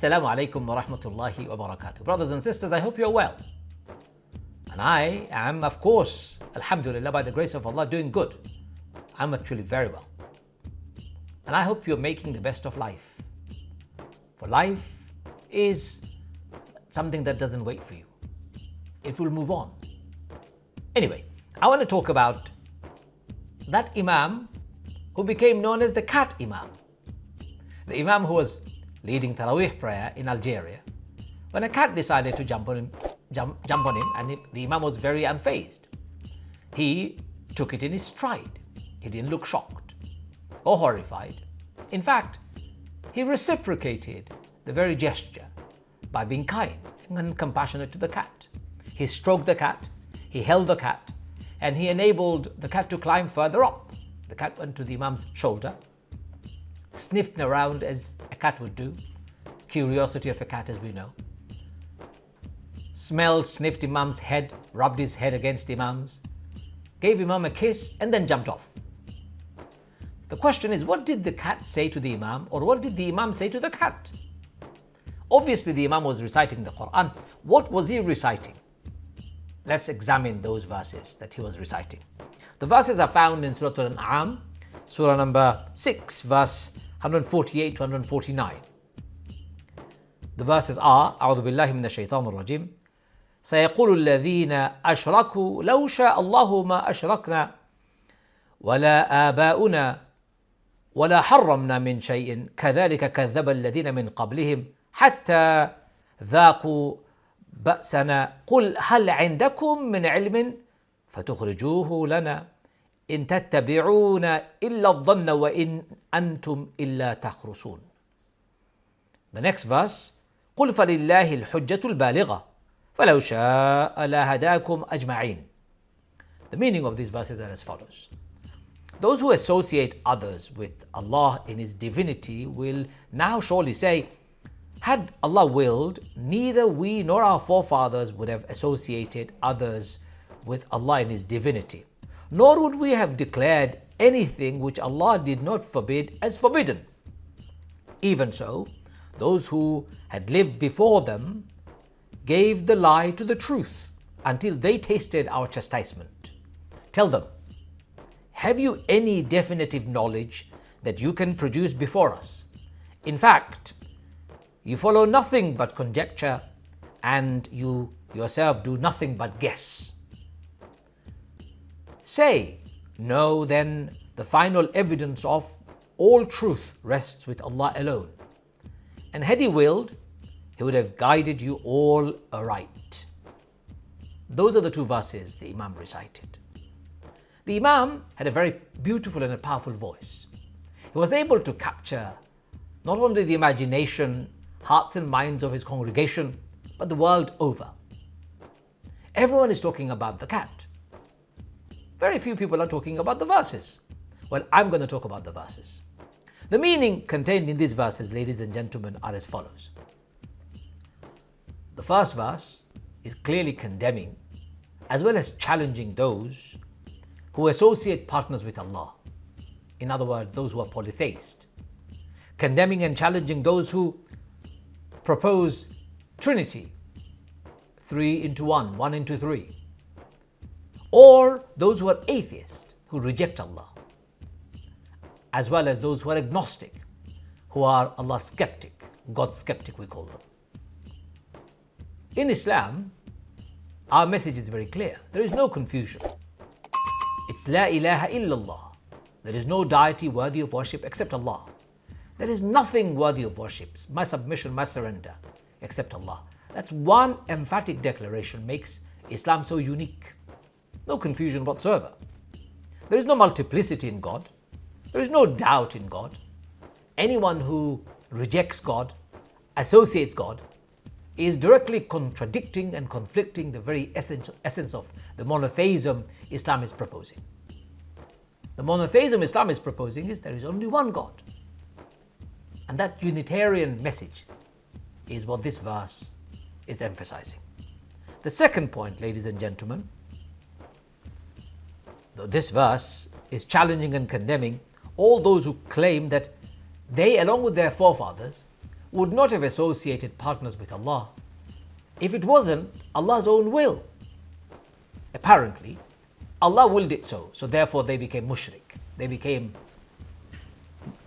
Assalamu alaikum wa rahmatullahi wa barakatuh. Brothers and sisters, I hope you're well. And I am, of course, alhamdulillah, by the grace of Allah, doing good. I'm actually very well. And I hope you're making the best of life. For life is something that doesn't wait for you. It will move on. Anyway, I want to talk about that Imam who became known as the cat Imam. The Imam who was leading Taraweeh prayer in Algeria, when a cat decided to jump on him, and the Imam was very unfazed. He took it in his stride. He didn't look shocked or horrified. In fact, he reciprocated the very gesture by being kind and compassionate to the cat. He stroked the cat, he held the cat, and he enabled the cat to climb further up. The cat went to the Imam's shoulder, sniffed around as a cat would do, curiosity of a cat as we know, smelled, sniffed Imam's head, rubbed his head against Imam's, gave Imam a kiss and then jumped off. The question is, what did the cat say to the Imam, or what did the Imam say to the cat? Obviously the Imam was reciting the Quran. What was he reciting? Let's examine those verses that he was reciting. The verses are found in Surah Al-An'am, Surah number 6, verse 148 to 149. The verses are, أعوذ بالله من الشيطان الرجيم سيقول الذين أشركوا لو شاء الله ما أشركنا ولا آباؤنا ولا حرمنا من شيء كذلك كذب الذين من قبلهم حتى ذاقوا بأسنا قل هل عندكم من علم فتخرجوه لنا إن تتبعون إلا الظن وإن أنتم إلا تخرصون. The next verse, قل فلله الحجة البالغة فلو شاء لهداكم أجمعين. The meaning of these verses are as follows. Those who associate others with Allah in His divinity will now surely say, had Allah willed, neither we nor our forefathers would have associated others with Allah in His divinity, nor would we have declared anything which Allah did not forbid as forbidden. Even so, those who had lived before them gave the lie to the truth until they tasted our chastisement. Tell them, have you any definitive knowledge that you can produce before us? In fact, you follow nothing but conjecture, and you yourself do nothing but guess. Say, no, then the final evidence of all truth rests with Allah alone. And had He willed, He would have guided you all aright. Those are the two verses the Imam recited. The Imam had a very beautiful and a powerful voice. He was able to capture not only the imagination, hearts and minds of his congregation, but the world over. Everyone is talking about the cat. Very few people are talking about the verses. Well, I'm going to talk about the verses. The meaning contained in these verses, ladies and gentlemen, are as follows. The first verse is clearly condemning as well as challenging those who associate partners with Allah. In other words, those who are polytheist. Condemning and challenging those who propose Trinity, 3 into 1, 1 into 3. Or those who are atheist, who reject Allah. As well as those who are agnostic, who are Allah skeptic, God skeptic we call them. In Islam, our message is very clear. There is no confusion. It's La ilaha illallah. There is no deity worthy of worship except Allah. There is nothing worthy of worship, my submission, my surrender, except Allah. That's one emphatic declaration makes Islam so unique. No confusion whatsoever. There is no multiplicity in God. There is no doubt in God. Anyone who rejects God, associates God, is directly contradicting and conflicting the very essence of the monotheism Islam is proposing. The monotheism Islam is proposing is there is only one God. And that Unitarian message is what this verse is emphasizing. The second point, ladies and gentlemen, though this verse is challenging and condemning all those who claim that they, along with their forefathers, would not have associated partners with Allah if it wasn't Allah's own will. Apparently, Allah willed it so, so therefore they became mushrik. They became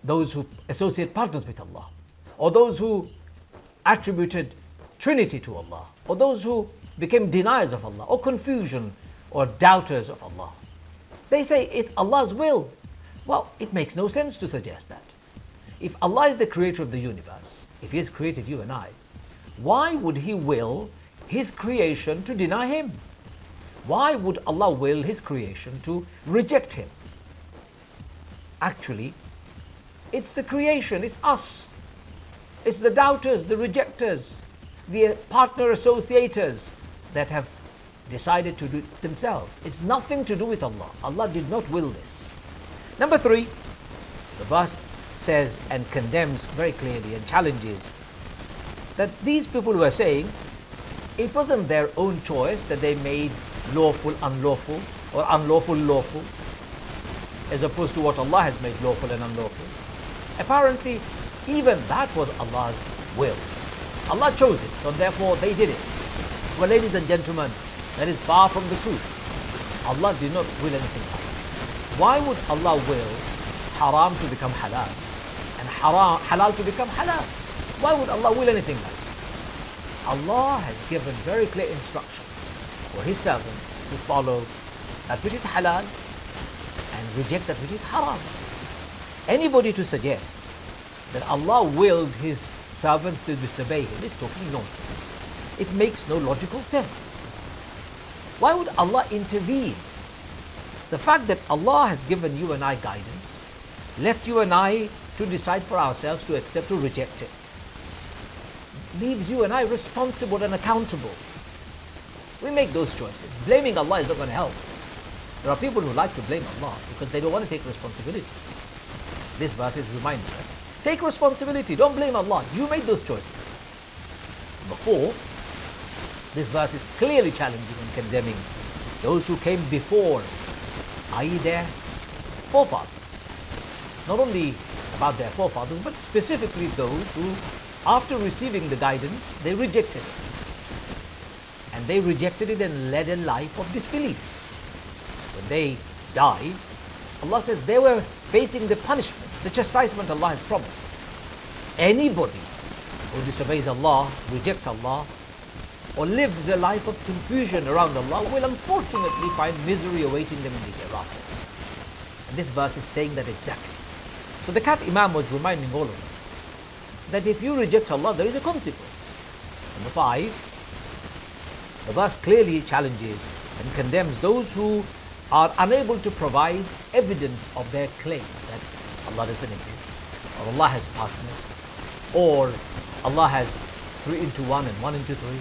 those who associate partners with Allah, or those who attributed Trinity to Allah, or those who became deniers of Allah, or confusion, or doubters of Allah. They say it's Allah's will. Well, it makes no sense to suggest that. If Allah is the creator of the universe, if He has created you and I, why would He will His creation to deny Him? Why would Allah will His creation to reject Him? Actually, it's the creation, it's us. It's the doubters, the rejectors, the partner associators that have decided to do it themselves. It's nothing to do with Allah. Allah did not will this. Number 3, the verse says and condemns very clearly and challenges that these people were saying it wasn't their own choice that they made lawful unlawful, or unlawful lawful, as opposed to what Allah has made lawful and unlawful. Apparently, even that was Allah's will. Allah chose it, so therefore they did it. Well, ladies and gentlemen, that is far from the truth. Allah did not will anything like that. Why would Allah will haram to become halal and halal to become halal? Why would Allah will anything like that? Allah has given very clear instruction for His servants to follow that which is halal and reject that which is haram. Anybody to suggest that Allah willed His servants to disobey Him is talking nonsense. It makes no logical sense. Why would Allah intervene? The fact that Allah has given you and I guidance, left you and I to decide for ourselves to accept or reject it, leaves you and I responsible and accountable. We make those choices. Blaming Allah is not going to help. There are people who like to blame Allah because they don't want to take responsibility. This verse is reminding us, take responsibility, don't blame Allah. You made those choices. Before, this verse is clearly challenging and condemning those who came before, i.e. their forefathers. Not only about their forefathers, but specifically those who, after receiving the guidance, they rejected it. And they rejected it and led a life of disbelief. When they died, Allah says they were facing the punishment, the chastisement Allah has promised. Anybody who disobeys Allah, rejects Allah, or lives a life of confusion around Allah will unfortunately find misery awaiting them in the hereafter. And this verse is saying that exactly. So the cat Imam was reminding all of us that if you reject Allah, there is a consequence. Number 5, the verse clearly challenges and condemns those who are unable to provide evidence of their claim that Allah doesn't exist, or Allah has partners, or Allah has 3 into 1 and 1 into 3,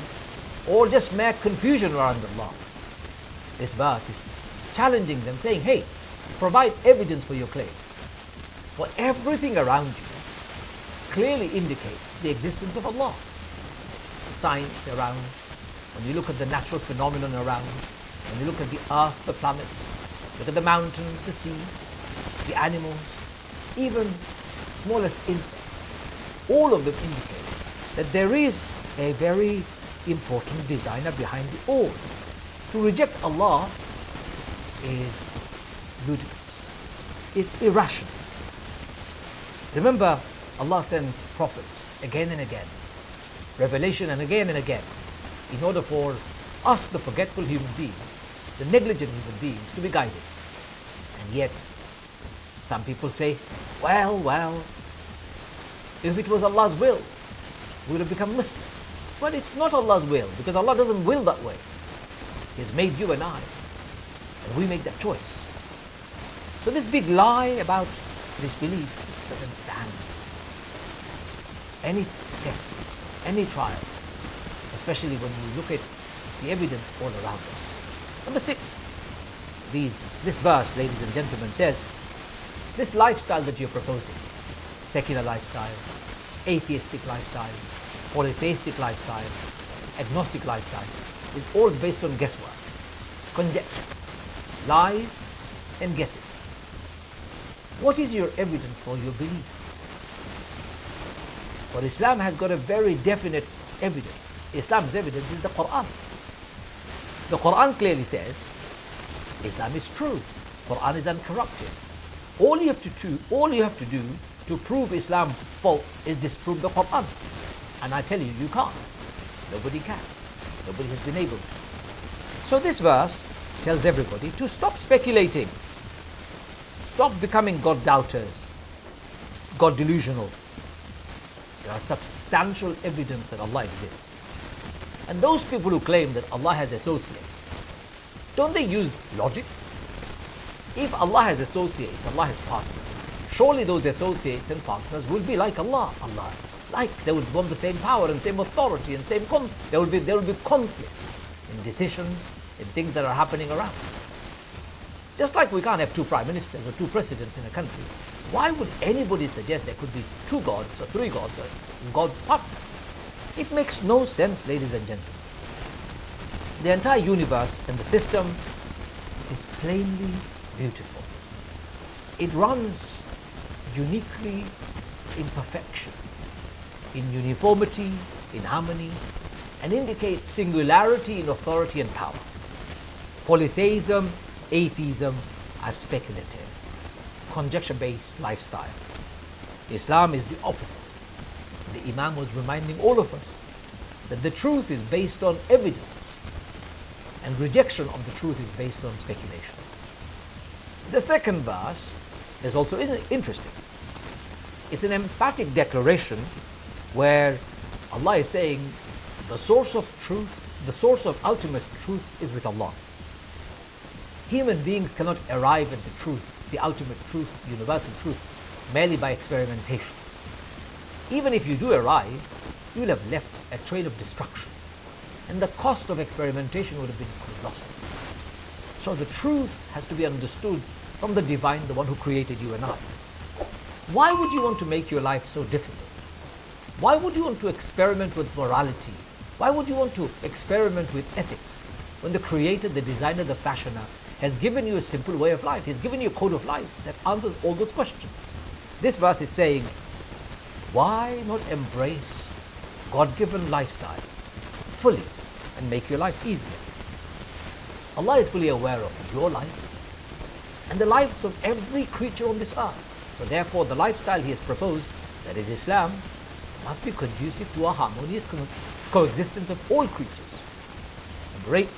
or just mere confusion around Allah. This verse is challenging them, saying, hey, provide evidence for your claim. For everything around you clearly indicates the existence of Allah. The science around, when you look at the natural phenomenon around, when you look at the earth, the planets, look at the mountains, the sea, the animals, even smallest insects, all of them indicate that there is a very important designer behind it all. To reject Allah is ludicrous, is irrational. Remember, Allah sent prophets again and again, revelation and again, in order for us, the forgetful human beings, the negligent human beings, to be guided. And yet, some people say, well, if it was Allah's will, we would have become Muslims. Well, it's not Allah's will, because Allah doesn't will that way. He has made you and I, and we make that choice. So this big lie about disbelief doesn't stand. Any test, any trial, especially when you look at the evidence all around us. Number 6, this verse, ladies and gentlemen, says, this lifestyle that you're proposing, secular lifestyle, atheistic lifestyle, polytheistic lifestyle, agnostic lifestyle, is all based on guesswork, conjecture, lies and guesses. What is your evidence for your belief? But Islam has got a very definite evidence. Islam's evidence is the Quran. The Quran clearly says Islam is true. Quran is uncorrupted. All you have to do to prove Islam false is disprove the Quran. And I tell you, you can't. Nobody can. Nobody has been able to. So this verse tells everybody to stop speculating. Stop becoming God doubters, God delusional. There are substantial evidence that Allah exists. And those people who claim that Allah has associates, don't they use logic? If Allah has associates, Allah has partners, surely those associates and partners will be like Allah. They would want the same power and same authority and same there will be conflict in decisions, in things that are happening around. Just like we can't have two prime ministers or two presidents in a country, why would anybody suggest there could be two gods or three gods or God partners? It makes no sense, ladies and gentlemen. The entire universe and the system is plainly beautiful. It runs uniquely in perfection, in uniformity, in harmony, and indicates singularity in authority and power. Polytheism, atheism are speculative, conjecture-based lifestyle. Islam is the opposite. The Imam was reminding all of us that the truth is based on evidence, and rejection of the truth is based on speculation. The second verse is also interesting. It's an emphatic declaration where Allah is saying the source of truth, the source of ultimate truth is with Allah. Human beings cannot arrive at the truth, the ultimate truth, universal truth, merely by experimentation. Even if you do arrive, you will have left a trail of destruction, and the cost of experimentation would have been colossal. So the truth has to be understood from the divine, the one who created you and I. Why would you want to make your life so difficult? Why would you want to experiment with morality? Why would you want to experiment with ethics when the creator, the designer, the fashioner has given you a simple way of life? He's given you a code of life that answers all those questions. This verse is saying, why not embrace God-given lifestyle fully and make your life easier? Allah is fully aware of your life and the lives of every creature on this earth. So therefore, the lifestyle He has proposed, that is Islam, must be conducive to a harmonious coexistence of all creatures. Number 8,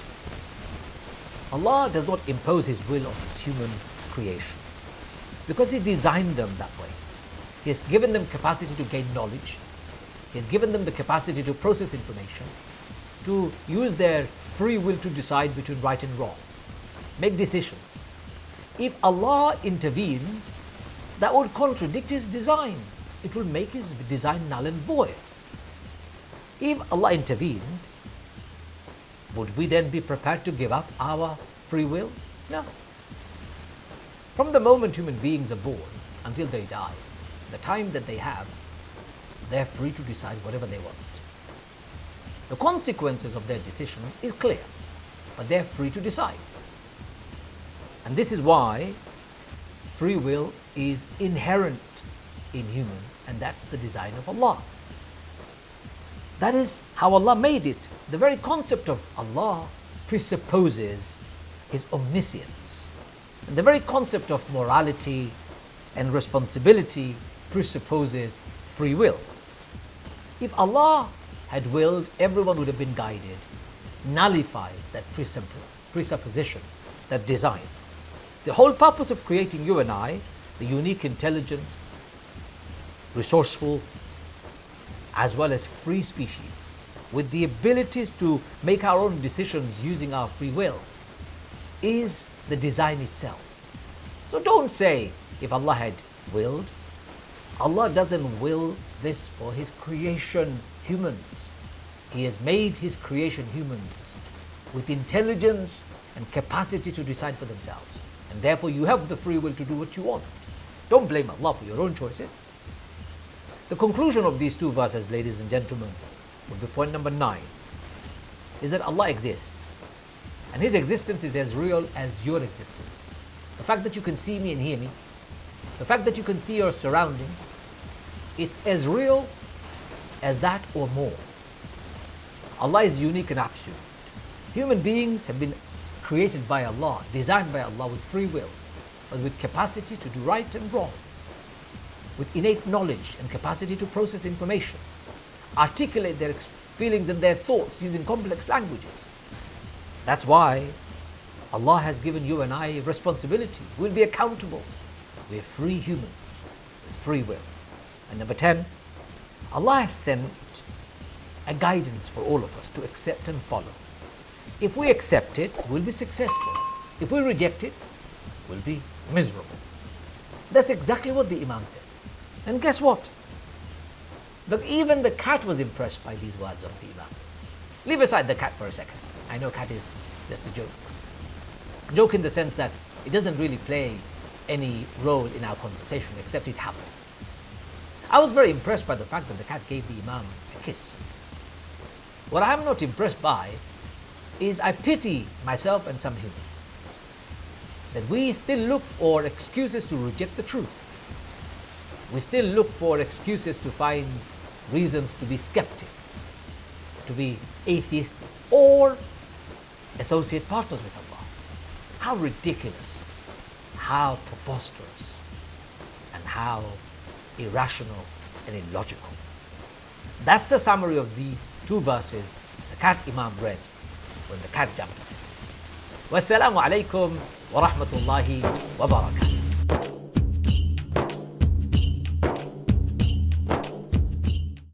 Allah does not impose His will on His human creation because He designed them that way. He has given them capacity to gain knowledge. He has given them the capacity to process information, to use their free will to decide between right and wrong, make decisions. If Allah intervened, that would contradict His design. It will make His design null and void. If Allah intervened, would we then be prepared to give up our free will? No. From the moment human beings are born until they die, the time that they have, they're free to decide whatever they want. The consequences of their decision is clear, but they're free to decide. And this is why free will is inherent in human, and that's the design of Allah. That is how Allah made it. The very concept of Allah presupposes His omniscience. And the very concept of morality and responsibility presupposes free will. If Allah had willed, everyone would have been guided, nullifies that presupposition, that design. The whole purpose of creating you and I, the unique, intelligent, resourceful, as well as free species, with the abilities to make our own decisions using our free will, is the design itself. So don't say, if Allah had willed. Allah doesn't will this for His creation, humans. He has made His creation, humans, with intelligence and capacity to decide for themselves. And therefore you have the free will to do what you want. Don't blame Allah for your own choices. The conclusion of these two verses, ladies and gentlemen, would be point number 9, is that Allah exists. And His existence is as real as your existence. The fact that you can see me and hear me, the fact that you can see your surrounding, it's as real as that or more. Allah is unique and absolute. Human beings have been created by Allah, designed by Allah with free will, but with capacity to do right and wrong, with innate knowledge and capacity to process information, articulate their feelings and their thoughts using complex languages. That's why Allah has given you and I a responsibility. We'll be accountable. We're free humans with free will. And number 10, Allah has sent a guidance for all of us to accept and follow. If we accept it, we'll be successful. If we reject it, we'll be miserable. That's exactly what the Imam said. And guess what? Even the cat was impressed by these words of the Imam. Leave aside the cat for a second. I know cat is just a joke. Joke in the sense that it doesn't really play any role in our conversation, except it happened. I was very impressed by the fact that the cat gave the Imam a kiss. What I am not impressed by is I pity myself and some humans, that we still look for excuses to reject the truth. We still look for excuses to find reasons to be skeptic, to be atheist, or associate partners with Allah. How ridiculous, how preposterous, and how irrational and illogical. That's the summary of the two verses the cat Imam read when the cat jumped. Wassalamu alaikum wa rahmatullahi wa barakatuh.